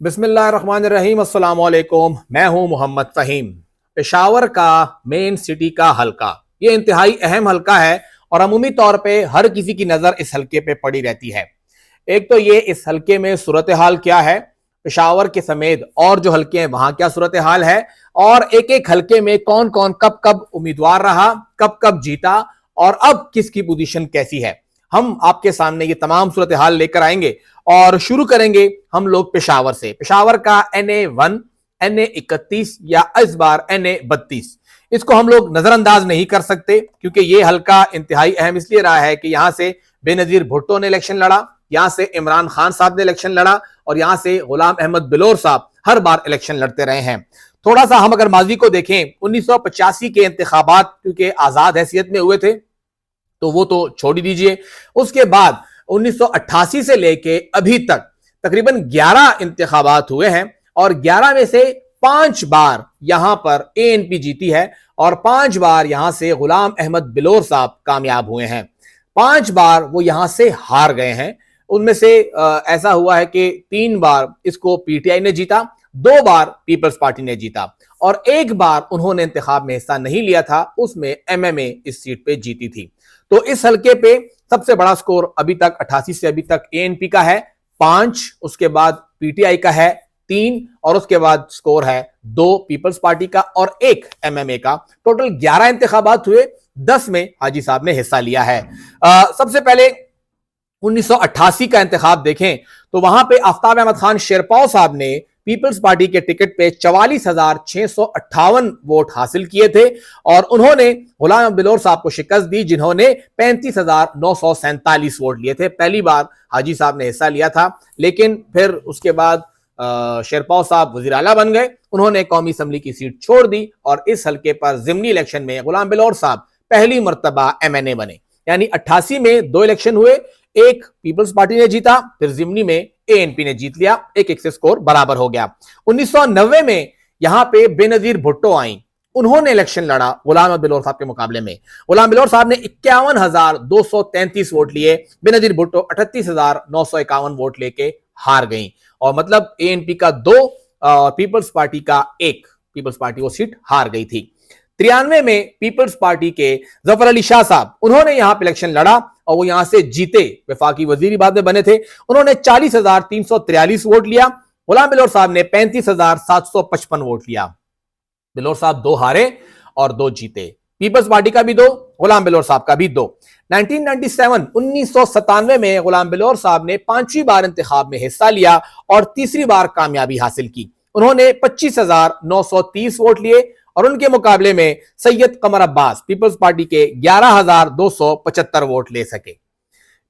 बिस्मिल्लाहिर्रहमानिर्रहीम, अस्सलाम वालेकुम। मैं हूं मोहम्मद फ़हीम। पेशावर का मेन सिटी का हलका ये इंतहाई अहम हलका है और अमूमी तौर पे हर किसी की नज़र इस हलके पे पड़ी रहती है। एक तो ये इस हलके में सूरत हाल क्या है, पेशावर के समेत और जो हलके हैं वहां क्या सूरत हाल है, और एक एक हलके में कौन कौन कब कब उम्मीदवार रहा, कब कब जीता और अब किसकी पोजीशन कैसी है, हम आपके सामने ये तमाम सूरत हाल लेकर आएंगे। और शुरू करेंगे हम लोग पेशावर से। पेशावर का NA1, NA31 या इस बार NA32, इसको हम लोग नजरअंदाज नहीं कर सकते क्योंकि ये हलका इंतहाई अहम इसलिए रहा है कि यहां से बेनजीर भुट्टो ने इलेक्शन लड़ा, यहां से इमरान खान साहब ने इलेक्शन लड़ा और यहां से गुलाम अहमद बिलोर साहब हर बार इलेक्शन लड़ते रहे हैं। थोड़ा सा हम अगर माजी को देखें, 1985 के इंतखाबात क्योंकि आजाद हैसियत में हुए थे तो वो तो छोड़ ही दीजिए। उसके बाद 1988 से लेके अभी तक तकरीबन 11 इंतखाबात हुए हैं और 11 में से 5 बार यहां पर ANP जीती है और 5 बार यहां से गुलाम अहमद बिलोर साहब कामयाब हुए हैं। 5 बार वो यहां से हार गए हैं। उनमें से ऐसा हुआ है कि 3 बार इसको PTI ने जीता, 2 बार पीपल्स पार्टी ने जीता और 1 बार उन्होंने इंतखाब में हिस्सा नहीं लिया था, उसमें MMA इस सीट पे जीती थी। तो इस हलके पे सबसे बड़ा स्कोर अभी तक 88 से अभी तक ANP का है 5, उसके बाद PTI का है 3 और उसके बाद स्कोर है 2 पीपल्स पार्टी का और 1 MMA का। टोटल 11 इंतखाबात हुए, 10 में हाजी साहब ने हिस्सा लिया है। सबसे पहले 1988 का इंतखाब देखें तो वहां पे आफ्ताब अहमद खान शेरपाव साहब ने पीपल्स पार्टी के टिकट पे 44,658 वोट हासिल किए थे और उन्होंने गुलाम बिलोर साहब को शिकस्त दी जिन्होंने 35,947 वोट लिए थे। पहली बार हाजी साहब ने हिस्सा लिया था, लेकिन फिर उसके बाद शेरपाव साहब वजीर आला बन गए, उन्होंने कौमी असम्बली की सीट छोड़ दी और इस हल्के पर जिमनी इलेक्शन में गुलाम बिलोर साहब पहली मर्तबा MNA बने। यानी 88 में 2 इलेक्शन हुए, एक पीपल्स पार्टी ने जीता, फिर जिमनी में ANP ने जीत लिया, 1-1 से स्कोर बराबर हो गया। 1990 में यहां पे बेनजीर भुट्टो आई, उन्होंने इलेक्शन लड़ा गुलाम बिलोर साहब के मुकाबले में। गुलाम बिलोर साहब ने 51,233 वोट लिए, बेनजीर भुट्टो 38,951 वोट लेके हार गई और मतलब ANP का 2, पीपल्स पार्टी का 1, पीपल्स पार्टी वो सीट हार गई थी। 93 में पीपल्स पार्टी के जफर अली शाह साहब, उन्होंने यहां पर इलेक्शन लड़ा और वो यहां से जीते, वफाकी वजीर बाद में बने थे। उन्होंने 40,343 वोट लिया, गुलाम बिलोर साहब ने 35,755 वोट लिया। बिलोर साहब 2 हारे और 2 जीते, पीपल्स पार्टी का भी 2, गुलाम बिलोर साहब का भी 2। 1997 में गुलाम बिलोर साहब ने 5वीं बार इंतखाब में हिस्सा लिया और तीसरी बार कामयाबी हासिल की। उन्होंने 25,930 वोट लिए और उनके मुकाबले में सैयद कमर अब्बास पीपल्स पार्टी के 11,275 वोट ले सके।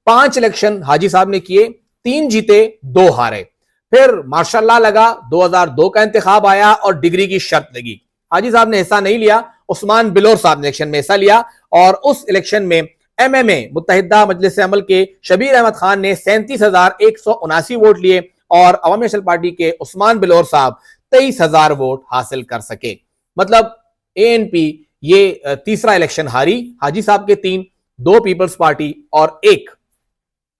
5 इलेक्शन हाजी साहब ने किए, 3 जीते, 2 हारे। फिर मार्शाल्लाह लगा, 2002 का इंतखाब आया और डिग्री की शर्त लगी। हाजी साहब ने हिस्सा नहीं लिया, उस्मान बिलोर साहब ने इलेक्शन में हिस्सा लिया और उस इलेक्शन में MMA मुत्तहिदा मजलिस अमल के शबीर अहमद खान ने 37,179 वोट लिए और अवामी नेशनल पार्टी के उस्मान बिलोर साहब 23,000 वोट हासिल कर सके। मतलब ANP ये तीसरा इलेक्शन हारी, हाजी साहब के 3, 2 पीपल्स पार्टी और 1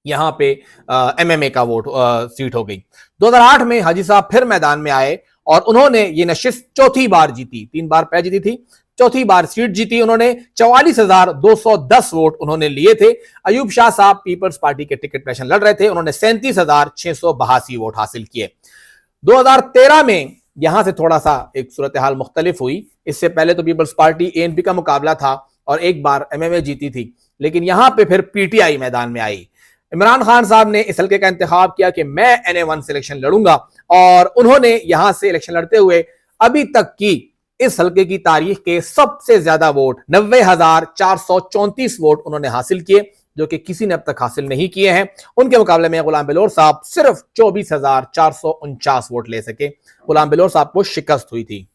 यहां पे MMA का वोट सीट हो गई। 2008 में हाजी साहब फिर मैदान में आए और उन्होंने ये नशिस्त 4थी बार जीती, 3 बार पहले जीती थी, 4थी बार सीट जीती उन्होंने। 44,210 वोट उन्होंने लिए थे। अयूब शाह साहब पीपल्स पार्टी के टिकट पर लड़ रहे थे, उन्होंने 37,682 वोट हासिल किए। 2013 में यहां से थोड़ा सा एक सूरत हाल मुख्तलिफ हुई। इससे पहले तो पीपल्स पार्टी ANP का मुकाबला था और 1 बार MMA जीती थी, लेकिन यहां पे फिर PTI मैदान में आई। इमरान खान साहब ने इस हल्के का इंतखाब किया कि मैं NA1 से इलेक्शन लड़ूंगा और उन्होंने यहां से इलेक्शन लड़ते हुए अभी तक की इस हल्के की तारीख के सबसे ज्यादा वोट 90,434 वोट उन्होंने हासिल किए, जो कि किसी ने अब तक हासिल नहीं किए हैं। उनके मुकाबले में गुलाम बिलोर साहब सिर्फ 24,449 वोट ले सके। गुलाम बिलोर साहब को शिकस्त हुई थी।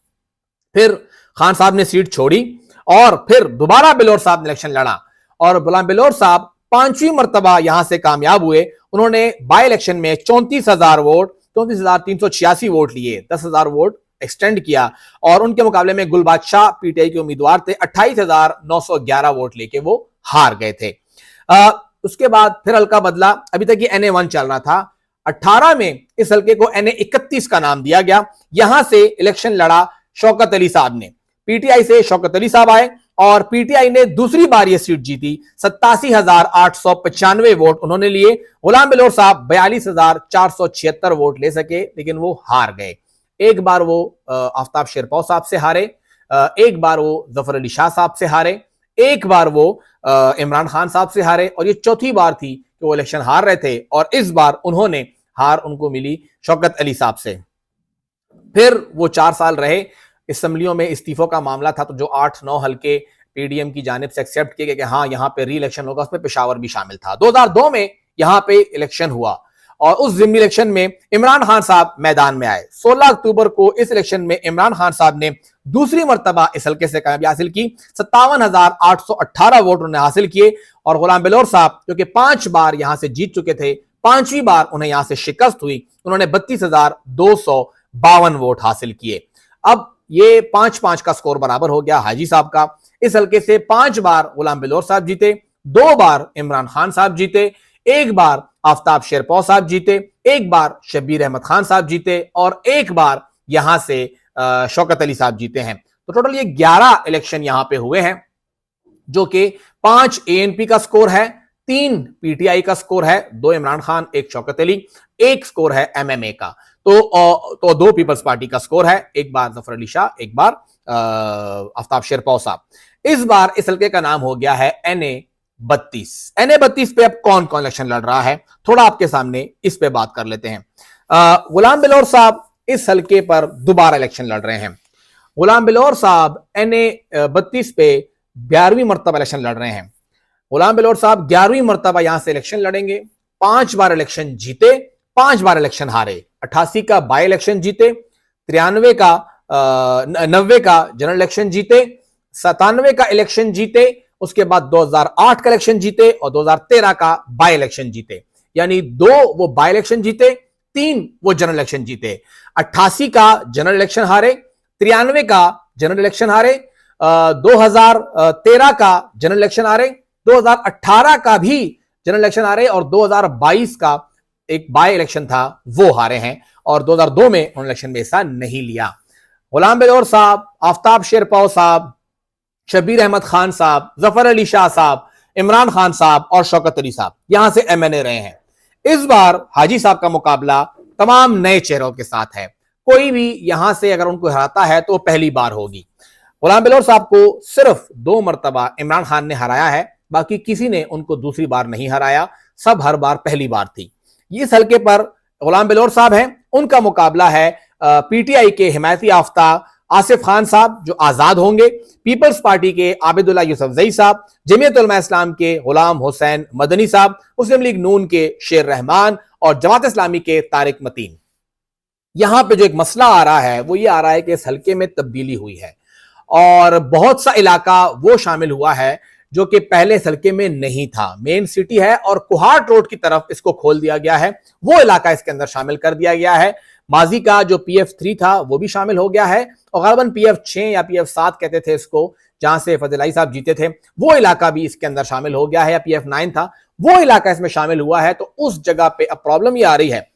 फिर खान साहब ने सीट छोड़ी और फिर दोबारा बिलोर साहब ने इलेक्शन लड़ा और गुलाम बिलोर साहब 5वीं मर्तबा यहां से कामयाब हुए। उन्होंने बाई इलेक्शन में 34,386 वोट लिए, 10,000 वोट एक्सटेंड किया और उनके मुकाबले में गुल बादशाह PTI के उम्मीदवार थे, 28,911 वोट लेके वो हार गए थे। उसके बाद फिर हल्का बदला, अभी तक ये NA1 चल रहा था। 18 में इस हल्के को NA 31 का नाम दिया गया। यहां से इलेक्शन लड़ा शौकत अली साहब ने। पीटीआई से शौकत अली साहब आए और पीटीआई ने दूसरी बार यह सीट जीती। 87,895 वोट उन्होंने लिए। गुलाम बिलोर साहब 42,476 वोट ले सके, लेकिन वो हार गए। एक बार वो आफ्ताब शेरपौ साहब से हारे, एक बार वो जफर अली शाह साहब से हारे, एक बार वो इमरान खान साहब से हारे, और ये चौथी बार थी कि वो इलेक्शन हार रहे थे और इस बार उन्होंने हार उनको मिली शौकत अली साहब से। फिर वो 4 साल रहे। असेंबलियों में इस्तीफों का मामला था, तो जो 8-9 हल्के पीडीएम की जानिब से एक्सेप्ट किए गए कि हाँ यहां पे री इलेक्शन होगा, उसमें पेशावर भी शामिल था। 2002 में यहां पे इलेक्शन हुआ और उस जिम्मी इलेक्शन में इमरान खान साहब मैदान में आए। 16 अक्टूबर को इस इलेक्शन में इमरान खान साहब ने दूसरी मर्तबा इस हल्के से कामयाबी हासिल की। 57,818 वोट उन्होंने हासिल किए और गुलाम बिलोर साहब जो कि 5 बार यहां से जीत चुके थे, 5वीं बार उन्हें यहां से शिकस्त हुई। उन्होंने 32,252 वोट हासिल किए। अब ये 5-5 का स्कोर बराबर हो गया हाजी साहब का। इस हल्के से 5 बार गुलाम बिलोर साहब जीते, 2 बार इमरान खान साहब जीते, 1 बार आफ्ताब शेरपौ साहब जीते, 1 बार शब्बीर अहमद खान साहब जीते और 1 बार यहां से शौकत अली साहब जीते हैं। तो टोटल ये 11 इलेक्शन यहां पे हुए हैं, जो कि 5 एएनपी का स्कोर है, 3 पीटीआई का स्कोर है, 2 इमरान खान, 1 शौकत अली, 1 स्कोर है एमएमए का। तो 2 पीपल्स पार्टी का स्कोर है, 1 बार जफर अली शाह, 1 बार आफ्ताब शेरपौ साहब। इस बार इस हल्के का नाम हो गया है NA 32। NA 32 पे अब कौन कौन इलेक्शन लड़ रहा है, थोड़ा आपके सामने इस पे बात कर लेते हैं। गुलाम बिलोर साहब इस हल्के पर दोबारा इलेक्शन लड़ रहे हैं। गुलाम बिलोर साहब NA 32 पे 11वीं मरतबा इलेक्शन लड़ रहे हैं। गुलाम बिलोर साहब 11वीं मरतबा यहां से इलेक्शन लड़ेंगे। 5 बार इलेक्शन जीते, 5 बार इलेक्शन हारे। 88 का बाई इलेक्शन जीते, 93 का 90 का जनरल इलेक्शन जीते, 97 का इलेक्शन जीते, उसके बाद 2008 का इलेक्शन जीते और 2013 का बाई इलेक्शन जीते। यानी 2 वो बाई इलेक्शन जीते, 3 वो जनरल इलेक्शन जीते। 88 का जनरल इलेक्शन हारे, 93 का जनरल इलेक्शन हारे, 2013 का जनरल इलेक्शन हारे, 2018 का भी जनरल इलेक्शन हारे और 2022 का एक बाई इलेक्शन था वो हारे हैं और 2002 में उन्होंने इलेक्शन में हिस्सा नहीं लिया। गुलाम बिलोर साहब, आफ्ताब शेरपौ साहब, शब्बीर अहमद खान साहब, जफर अली शाह साहब, इमरान खान साहब और शौकत अली साहब यहां से एमएनए रहे हैं। इस बार हाजी साहब का मुकाबला तमाम नए चेहरों के साथ है। कोई भी यहां से अगर उनको हराता है तो पहली बार होगी। गुलाम बिलोर साहब को सिर्फ 2 मरतबा इमरान खान ने हराया है, बाकी किसी ने उनको दूसरी बार नहीं हराया, सब हर बार पहली बार थी। इस हल्के पर गुलाम बिलोर साहब हैं, उनका मुकाबला है पीटीआई के हिमायती याफ्ता आसिफ खान साहब जो आजाद होंगे, पीपल्स पार्टी के आबिदुल्ला यूसुफजई साहब, जमीयत उलमा इस्लाम के गुलाम हुसैन मदनी साहब, मुस्लिम लीग नून के शेर रहमान और जमात इस्लामी के तारिक मतीन। यहां पे जो एक मसला आ रहा है वो ये आ रहा है कि इस हल्के में तब्दीली हुई है और बहुत सा इलाका वो शामिल हुआ है जो कि पहले इस हल्के में नहीं था। मेन सिटी है और कुहाट रोड की तरफ इसको खोल दिया गया है, वो इलाका इसके अंदर शामिल कर दिया गया है। माजी का जो PF3 था वो भी शामिल हो गया है और गालिबन PF6 या PF7 कहते थे इसको, जहां से फजलाई साहब जीते थे, वो इलाका भी इसके अंदर शामिल हो गया है, या PF9 था वो इलाका इसमें शामिल हुआ है। तो उस जगह पे अब प्रॉब्लम ये आ रही है,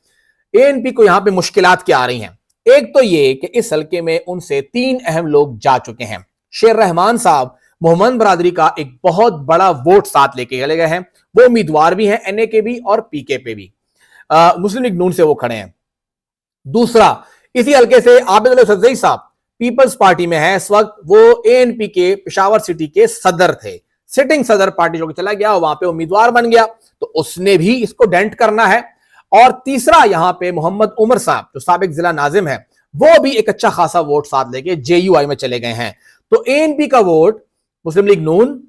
ANP को यहां पे मुश्किलात क्या आ रही हैं। एक तो ये कि इस हल्के में उनसे 3 अहम लोग जा चुके हैं। शेर रहमान साहब मोहम्मद बरादरी का एक बहुत बड़ा वोट साथ लेके चले गए हैं, वो उम्मीदवार भी हैं NA के भी और PK पे भी, मुस्लिम लीग नून से वो खड़े हैं। दूसरा, इसी हल्के से आबिदुल्ला यूसुफजई साहब पीपल्स पार्टी में है इस वक्त, वो ANP के पेशावर सिटी के सदर थे, सिटिंग सदर पार्टी जो कि चला गया वहां पे उम्मीदवार बन गया, तो उसने भी इसको डेंट करना है। और तीसरा, यहां पे मोहम्मद उमर साहब जो साबिक जिला नाजिम है, वो भी एक अच्छा खासा वोट साथ लेके JUI में चले गए हैं। तो ANP का वोट मुस्लिम लीग नून,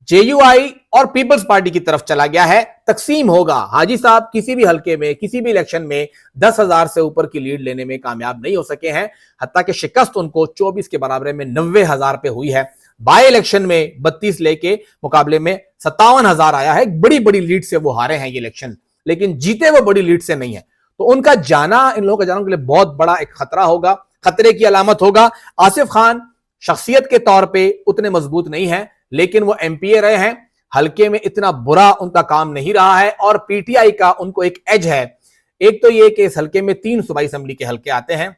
JUI और पीपल्स पार्टी की तरफ चला गया है, तकसीम होगा। हाजी साहब किसी भी हल्के में किसी भी इलेक्शन में 10,000 से ऊपर की लीड लेने में कामयाब नहीं हो सके हैं, हत्ता कि शिकस्त उनको 24 के बराबर में 90,000 पे हुई है। बाई इलेक्शन में 32 लेके मुकाबले में 57,000 आया है, बड़ी बड़ी लीड से वो हारे हैं ये इलेक्शन, लेकिन जीते वो बड़ी लीड से नहीं है। तो उनका जाना, इन लोगों का जाना उनके लिए बहुत बड़ा एक खतरा होगा, खतरे की अलामत होगा। आसिफ खान शख्सियत के तौर पे उतने मजबूत नहीं है, लेकिन वो MPA रहे हैं, हल्के में इतना बुरा उनका काम नहीं रहा है और PTI का उनको एक एज है। एक तो ये कि इस हल्के में 3 सूबाई असेंबली के हल्के आते हैं,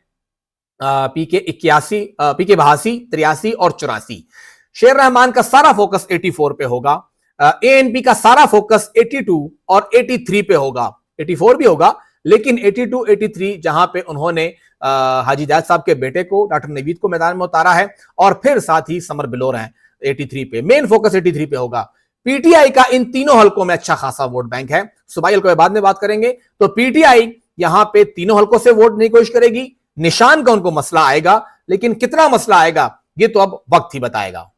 पीके 81, पीके 82, 83 और 84। शेर रहमान का सारा फोकस 84 पे होगा, एएनपी का सारा फोकस 82 और 83 पे होगा। 84 भी होगा, लेकिन 82, 83 जहां पे उन्होंने हाजी जायद साहब के बेटे को, डॉक्टर नवीद को मैदान में उतारा है, और फिर साथ ही समर बिलोर हैं 83 पे। मेन फोकस 83 पे होगा। पीटीआई का इन तीनों हलकों में अच्छा खासा वोट बैंक है। सूबाई हलकों में बाद में बात करेंगे। तो पीटीआई यहां पे तीनों हलकों से वोट देने की कोशिश करेगी। निशान का उनको मसला आएगा, लेकिन कितना मसला आएगा ये तो अब वक्त ही बताएगा।